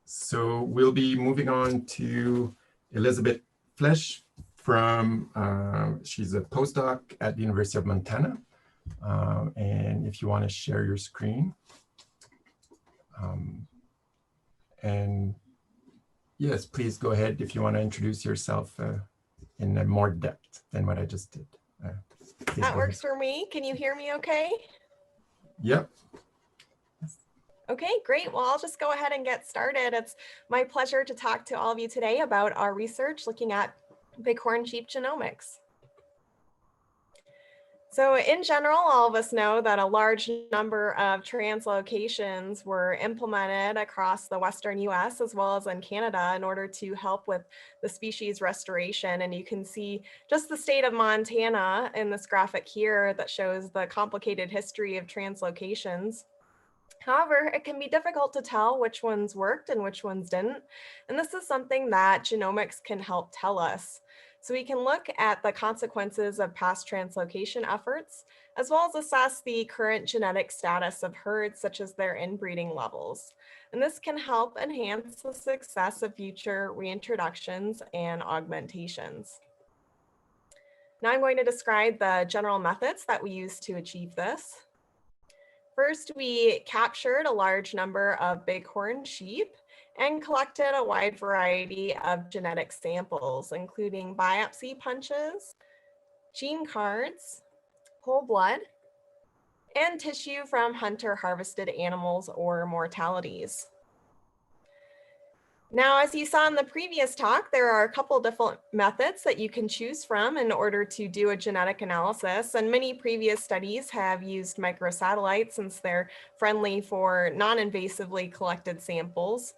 So we'll be moving on to Elizabeth Flesch from, she's a postdoc at the University of Montana. And if you want to share your screen. And yes, please go ahead if you want to introduce yourself in more depth than what I just did. That works for me. Can you hear me okay? Yep. Okay, great. Well, I'll just go ahead and get started. It's my pleasure to talk to all of you today about our research looking at bighorn sheep genomics. So in general, all of us know that a large number of translocations were implemented across the Western US as well as in Canada in order to help with the species restoration. And you can see just the state of Montana in this graphic here that shows the complicated history of translocations. However, it can be difficult to tell which ones worked and which ones didn't. And this is something that genomics can help tell us. So we can look at the consequences of past translocation efforts, as well as assess the current genetic status of herds, such as their inbreeding levels. And this can help enhance the success of future reintroductions and augmentations. Now I'm going to describe the general methods that we use to achieve this. First, we captured a large number of bighorn sheep and collected a wide variety of genetic samples, including biopsy punches, gene cards, whole blood, and tissue from hunter-harvested animals or mortalities. Now, as you saw in the previous talk, there are a couple different methods that you can choose from in order to do a genetic analysis. And many previous studies have used microsatellites since they're friendly for non-invasively collected samples.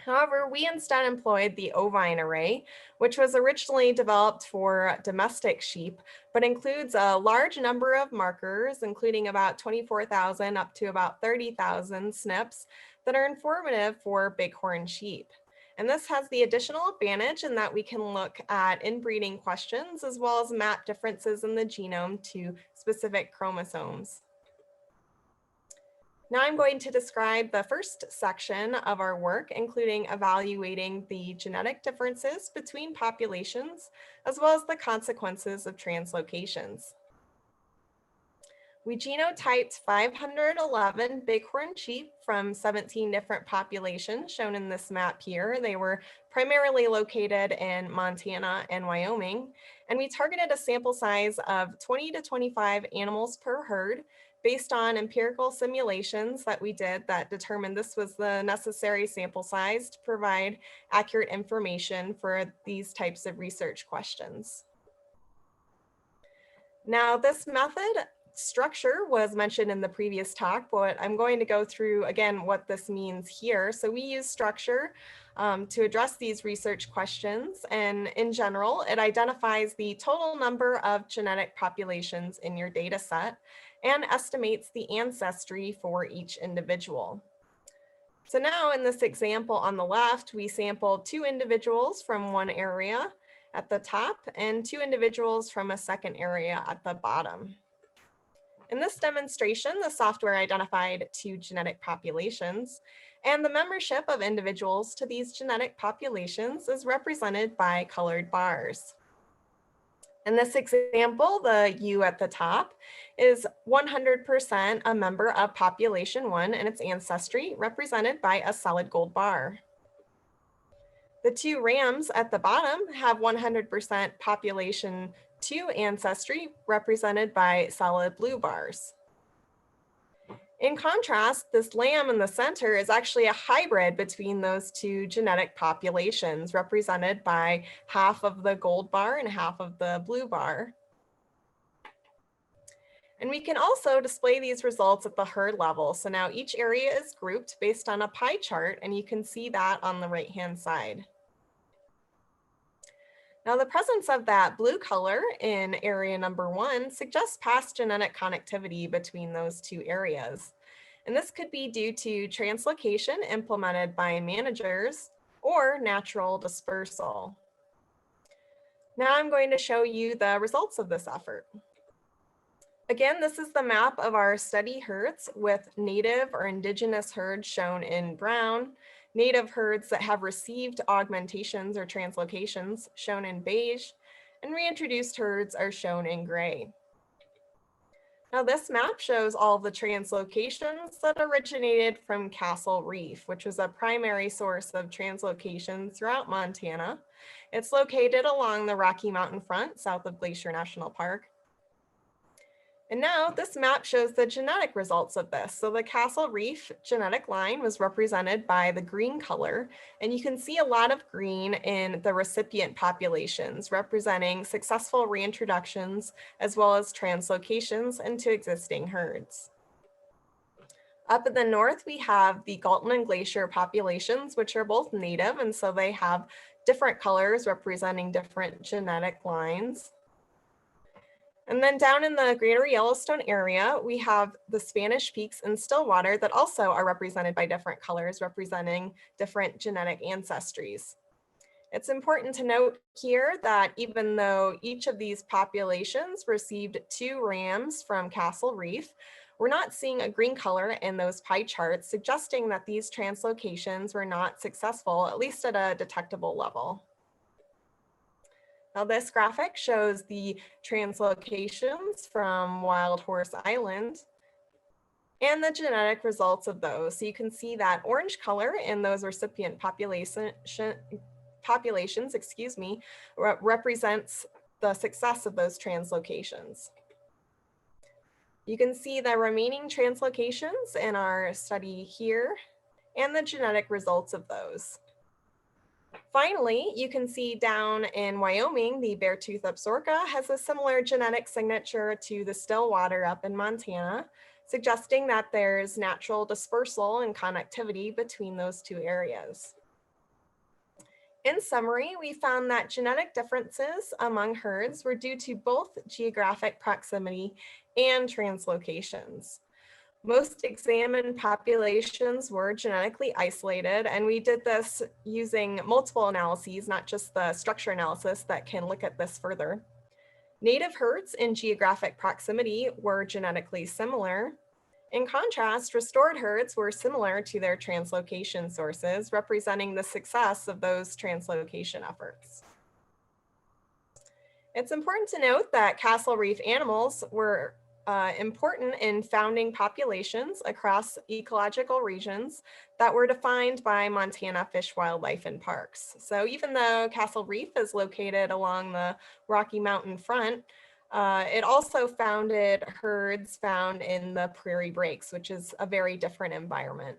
However, we instead employed the ovine array, which was originally developed for domestic sheep, but includes a large number of markers, including about 24,000 up to about 30,000 SNPs that are informative for bighorn sheep. And this has the additional advantage in that we can look at inbreeding questions as well as map differences in the genome to specific chromosomes. Now I'm going to describe the first section of our work, including evaluating the genetic differences between populations, as well as the consequences of translocations. We genotyped 511 bighorn sheep from 17 different populations shown in this map here. They were primarily located in Montana and Wyoming, and we targeted a sample size of 20 to 25 animals per herd based on empirical simulations that we did that determined this was the necessary sample size to provide accurate information for these types of research questions. Now, this method structure was mentioned in the previous talk, but I'm going to go through again what this means here. So we use structure to address these research questions, and in general, it identifies the total number of genetic populations in your data set and estimates the ancestry for each individual. So now in this example on the left, we sampled 2 individuals from one area at the top and 2 individuals from a second area at the bottom. In this demonstration, the software identified 2 genetic populations, and the membership of individuals to these genetic populations is represented by colored bars. In this example, the U at the top is 100% a member of population 1 and its ancestry, represented by a solid gold bar. The 2 rams at the bottom have 100% population 2 ancestry, represented by solid blue bars. In contrast, this lamb in the center is actually a hybrid between those 2 genetic populations, represented by half of the gold bar and half of the blue bar. And we can also display these results at the herd level. So now each area is grouped based on a pie chart, and you can see that on the right-hand side. Now, the presence of that blue color in area number 1 suggests past genetic connectivity between those 2 areas. And this could be due to translocation implemented by managers or natural dispersal. Now I'm going to show you the results of this effort. Again, this is the map of our study herds with native or indigenous herds shown in brown, native herds that have received augmentations or translocations shown in beige, and reintroduced herds are shown in gray. Now this map shows all the translocations that originated from Castle Reef, which was a primary source of translocations throughout Montana. It's located along the Rocky Mountain front south of Glacier National Park. And now this map shows the genetic results of this. So the Castle Reef genetic line was represented by the green color, and you can see a lot of green in the recipient populations, representing successful reintroductions as well as translocations into existing herds. Up in the north, we have the Galton and Glacier populations, which are both native, and so they have different colors representing different genetic lines. And then down in the greater Yellowstone area, we have the Spanish Peaks and Stillwater that also are represented by different colors, representing different genetic ancestries. It's important to note here that even though each of these populations received 2 rams from Castle Reef, we're not seeing a green color in those pie charts, suggesting that these translocations were not successful, at least at a detectable level. Now this graphic shows the translocations from Wild Horse Island and the genetic results of those. So you can see that orange color in those recipient populations, represents the success of those translocations. You can see the remaining translocations in our study here and the genetic results of those. Finally, you can see down in Wyoming, the beartooth upsorka has a similar genetic signature to the Stillwater up in Montana, suggesting that there's natural dispersal and connectivity between those 2 areas. In summary, we found that genetic differences among herds were due to both geographic proximity and translocations. Most examined populations were genetically isolated, and we did this using multiple analyses, not just the structure analysis that can look at this further. Native herds in geographic proximity were genetically similar. In contrast, restored herds were similar to their translocation sources, representing the success of those translocation efforts. It's important to note that Castle Reef animals were important in founding populations across ecological regions that were defined by Montana Fish, Wildlife, and Parks. So even though Castle Reef is located along the Rocky Mountain front, it also founded herds found in the prairie breaks, which is a very different environment.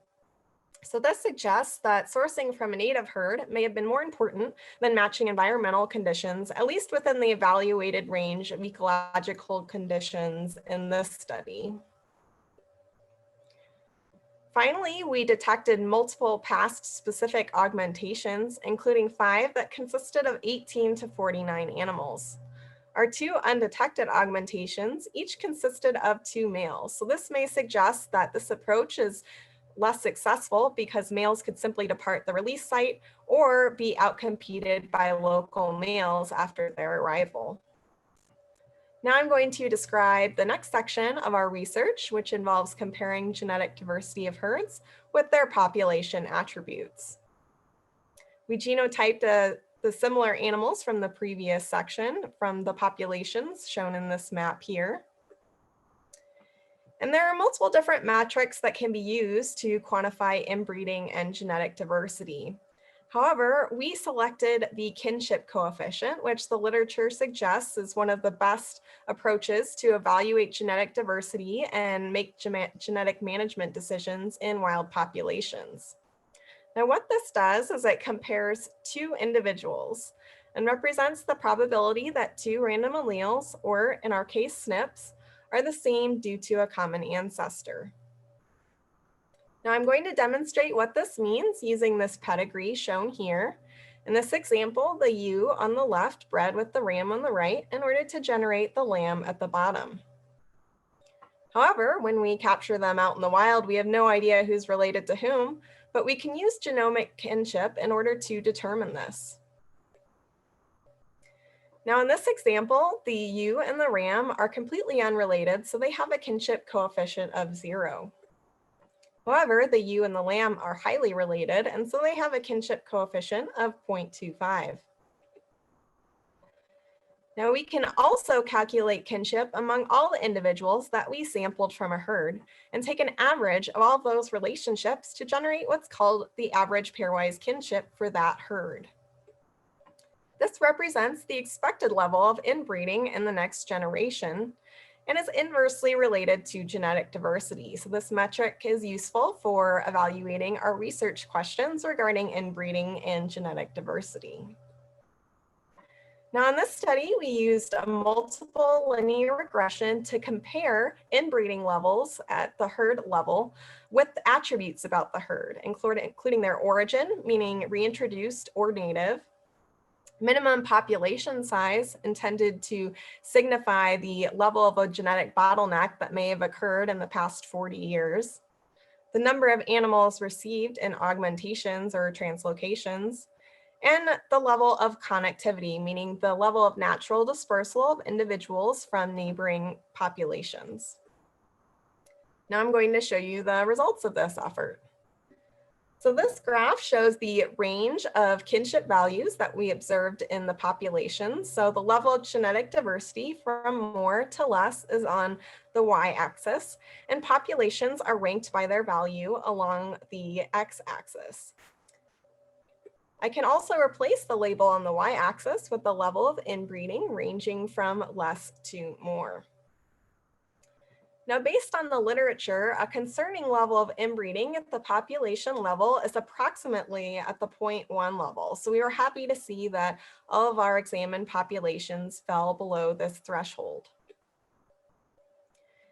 So this suggests that sourcing from a native herd may have been more important than matching environmental conditions, at least within the evaluated range of ecological conditions in this study. Finally, we detected multiple past specific augmentations, including 5 that consisted of 18 to 49 animals. Our 2 undetected augmentations each consisted of 2 males. So this may suggest that this approach is less successful because males could simply depart the release site or be outcompeted by local males after their arrival. Now I'm going to describe the next section of our research, which involves comparing genetic diversity of herds with their population attributes. We genotyped the similar animals from the previous section from the populations shown in this map here. And there are multiple different metrics that can be used to quantify inbreeding and genetic diversity. However, we selected the kinship coefficient, which the literature suggests is one of the best approaches to evaluate genetic diversity and make genetic management decisions in wild populations. Now, what this does is it compares 2 individuals and represents the probability that 2 random alleles, or in our case, SNPs, are the same due to a common ancestor. Now I'm going to demonstrate what this means using this pedigree shown here. In this example, the ewe on the left bred with the ram on the right in order to generate the lamb at the bottom. However, when we capture them out in the wild, we have no idea who's related to whom, but we can use genomic kinship in order to determine this. Now in this example, the ewe and the ram are completely unrelated, so they have a kinship coefficient of 0. However, the ewe and the lamb are highly related, and so they have a kinship coefficient of 0.25. Now we can also calculate kinship among all the individuals that we sampled from a herd and take an average of all of those relationships to generate what's called the average pairwise kinship for that herd. This represents the expected level of inbreeding in the next generation and is inversely related to genetic diversity. So this metric is useful for evaluating our research questions regarding inbreeding and genetic diversity. Now in this study, we used a multiple linear regression to compare inbreeding levels at the herd level with attributes about the herd, including their origin, meaning reintroduced or native, minimum population size intended to signify the level of a genetic bottleneck that may have occurred in the past 40 years, the number of animals received in augmentations or translocations, and the level of connectivity, meaning the level of natural dispersal of individuals from neighboring populations. Now I'm going to show you the results of this effort. So this graph shows the range of kinship values that we observed in the population. So the level of genetic diversity from more to less is on the y-axis, and populations are ranked by their value along the x-axis. I can also replace the label on the y-axis with the level of inbreeding ranging from less to more. Now, based on the literature, a concerning level of inbreeding at the population level is approximately at the 0.1 level. So we were happy to see that all of our examined populations fell below this threshold.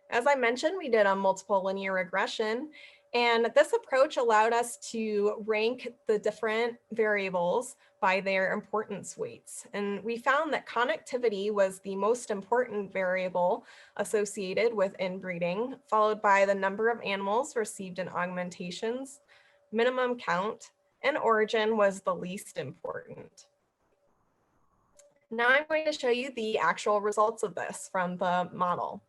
As I mentioned, we did a multiple linear regression, and this approach allowed us to rank the different variables by their importance weights. And we found that connectivity was the most important variable associated with inbreeding, followed by the number of animals received in augmentations, minimum count, and origin was the least important. Now I'm going to show you the actual results of this from the model.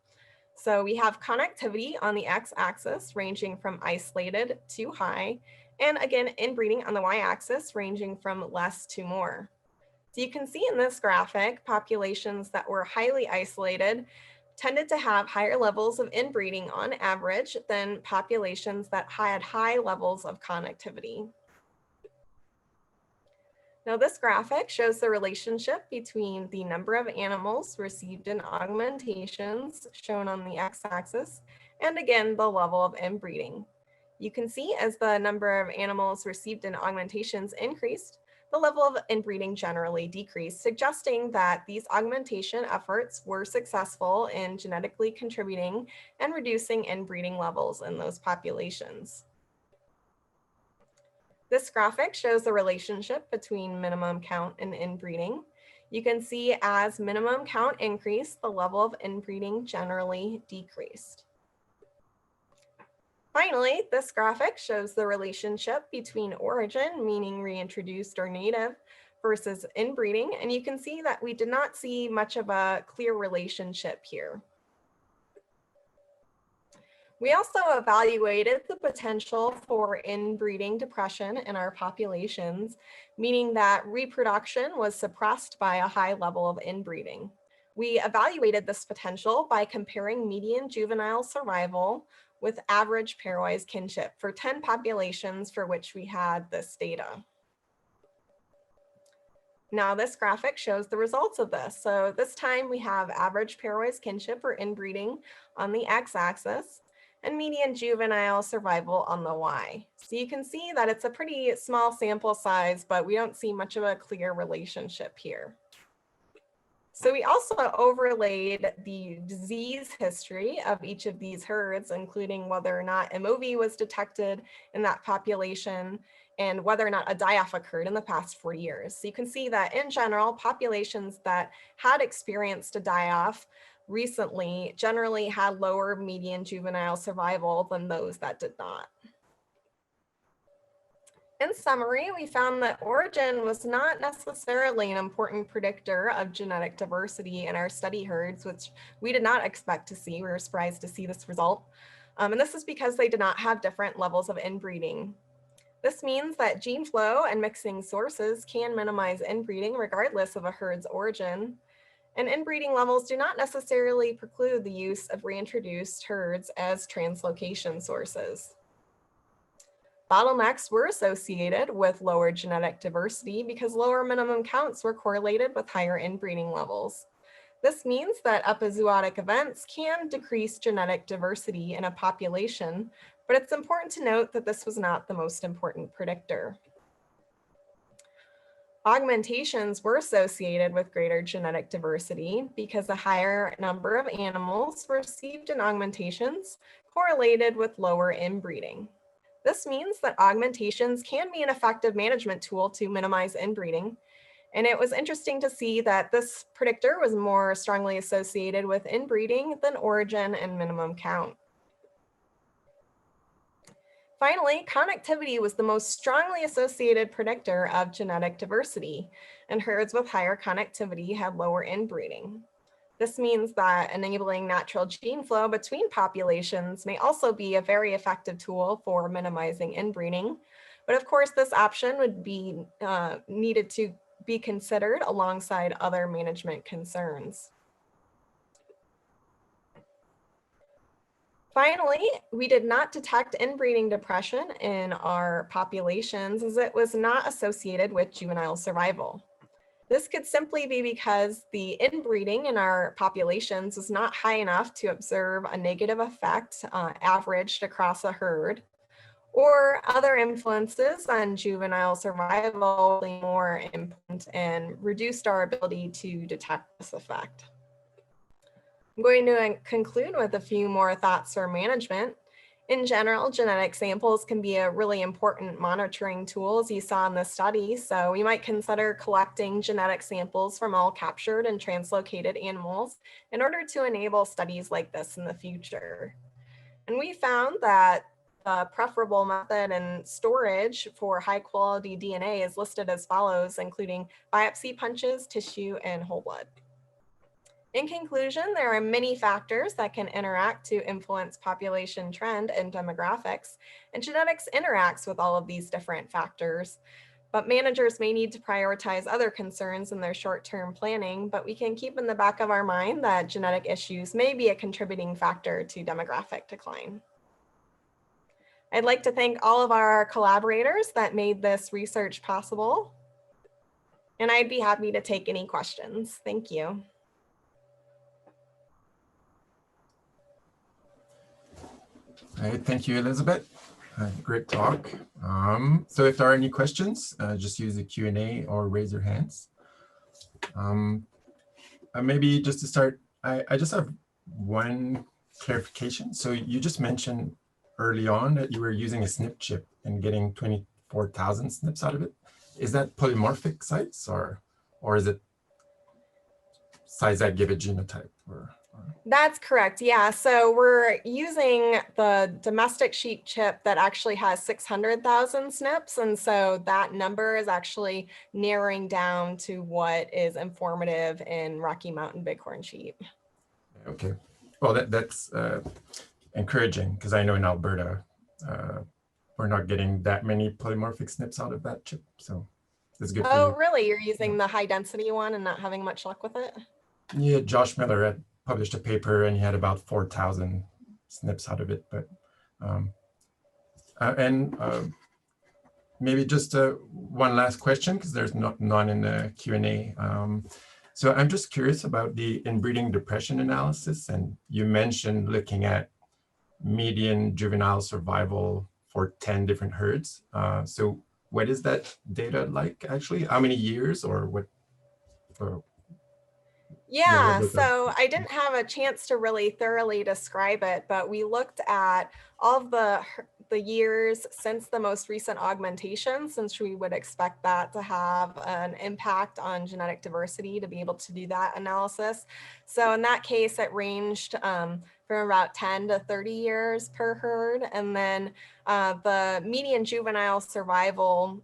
So we have connectivity on the x-axis ranging from isolated to high, and again, inbreeding on the y-axis ranging from less to more. So you can see in this graphic, populations that were highly isolated tended to have higher levels of inbreeding on average than populations that had high levels of connectivity. Now this graphic shows the relationship between the number of animals received in augmentations, shown on the x-axis, and again, the level of inbreeding. You can see as the number of animals received in augmentations increased, the level of inbreeding generally decreased, suggesting that these augmentation efforts were successful in genetically contributing and reducing inbreeding levels in those populations. This graphic shows the relationship between minimum count and inbreeding. You can see as minimum count increased, the level of inbreeding generally decreased. Finally, this graphic shows the relationship between origin, meaning reintroduced or native, versus inbreeding, and you can see that we did not see much of a clear relationship here. We also evaluated the potential for inbreeding depression in our populations, meaning that reproduction was suppressed by a high level of inbreeding. We evaluated this potential by comparing median juvenile survival with average pairwise kinship for 10 populations for which we had this data. Now this graphic shows the results of this. So this time we have average pairwise kinship or inbreeding on the x-axis, and median juvenile survival on the y. So you can see that it's a pretty small sample size, but we don't see much of a clear relationship here. So we also overlaid the disease history of each of these herds, including whether or not MOV was detected in that population and whether or not a die-off occurred in the past 4 years. So you can see that in general, populations that had experienced a die-off recently generally had lower median juvenile survival than those that did not. In summary, we found that origin was not necessarily an important predictor of genetic diversity in our study herds, which we did not expect to see. We were surprised to see this result. And this is because they did not have different levels of inbreeding. This means that gene flow and mixing sources can minimize inbreeding regardless of a herd's origin. And inbreeding levels do not necessarily preclude the use of reintroduced herds as translocation sources. Bottlenecks were associated with lower genetic diversity because lower minimum counts were correlated with higher inbreeding levels. This means that epizootic events can decrease genetic diversity in a population, but it's important to note that this was not the most important predictor. Augmentations were associated with greater genetic diversity because a higher number of animals received in augmentations correlated with lower inbreeding. This means that augmentations can be an effective management tool to minimize inbreeding. And it was interesting to see that this predictor was more strongly associated with inbreeding than origin and minimum count. Finally, connectivity was the most strongly associated predictor of genetic diversity, and herds with higher connectivity had lower inbreeding. This means that enabling natural gene flow between populations may also be a very effective tool for minimizing inbreeding. But of course, this option would be needed to be considered alongside other management concerns. Finally, we did not detect inbreeding depression in our populations as it was not associated with juvenile survival. This could simply be because the inbreeding in our populations was not high enough to observe a negative effect averaged across a herd, or other influences on juvenile survival being more important and reduced our ability to detect this effect. I'm going to conclude with a few more thoughts for management. In general, genetic samples can be a really important monitoring tool, as you saw in the study. So we might consider collecting genetic samples from all captured and translocated animals in order to enable studies like this in the future. And we found that the preferable method and storage for high quality DNA is listed as follows, including biopsy punches, tissue, and whole blood. In conclusion, there are many factors that can interact to influence population trend and demographics, and genetics interacts with all of these different factors. But managers may need to prioritize other concerns in their short-term planning, but we can keep in the back of our mind that genetic issues may be a contributing factor to demographic decline. I'd like to thank all of our collaborators that made this research possible, and I'd be happy to take any questions. Thank you. All right, thank you, Elizabeth. Great talk. So if there are any questions, just use the Q&A or raise your hands. Maybe just to start, I just have one clarification. So you just mentioned early on that you were using a SNP chip and getting 24,000 SNPs out of it. Is that polymorphic sites or is it sites that give a genotype? That's correct. Yeah. So we're using the domestic sheep chip that actually has 600,000 SNPs. And so that number is actually narrowing down to what is informative in Rocky Mountain Bighorn sheep. Okay. Well, that's encouraging because I know in Alberta, we're not getting that many polymorphic SNPs out of that chip. So it's good for you. Oh, really? You're using the high density one and not having much luck with it? Yeah, Josh Miller had published a paper and he had about 4,000 SNPs out of it. But maybe just one last question because there's none in the Q&A. So I'm just curious about the inbreeding depression analysis, and you mentioned looking at median juvenile survival for 10 different herds. So what is that data like actually? How many years or what? Yeah, little bit of, so I didn't have a chance to really thoroughly describe it, but we looked at all of the years since the most recent augmentation, since we would expect that to have an impact on genetic diversity to be able to do that analysis. So in that case, it ranged from about 10 to 30 years per herd. And then the median juvenile survival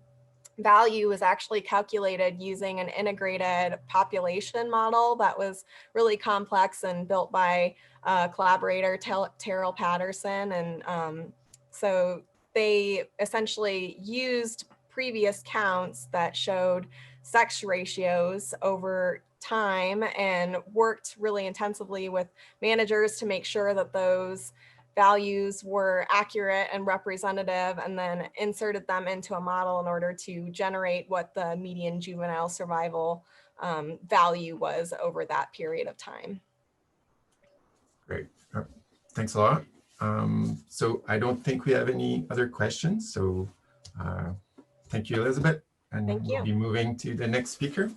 value was actually calculated using an integrated population model that was really complex and built by collaborator Terrell Patterson. And so they essentially used previous counts that showed sex ratios over time and worked really intensively with managers to make sure that those values were accurate and representative, and then inserted them into a model in order to generate what the median juvenile survival value was over that period of time. great. Thanks a lot. So I don't think we have any other questions. So thank you, Elizabeth. And Thank you. we'll be moving to the next speaker.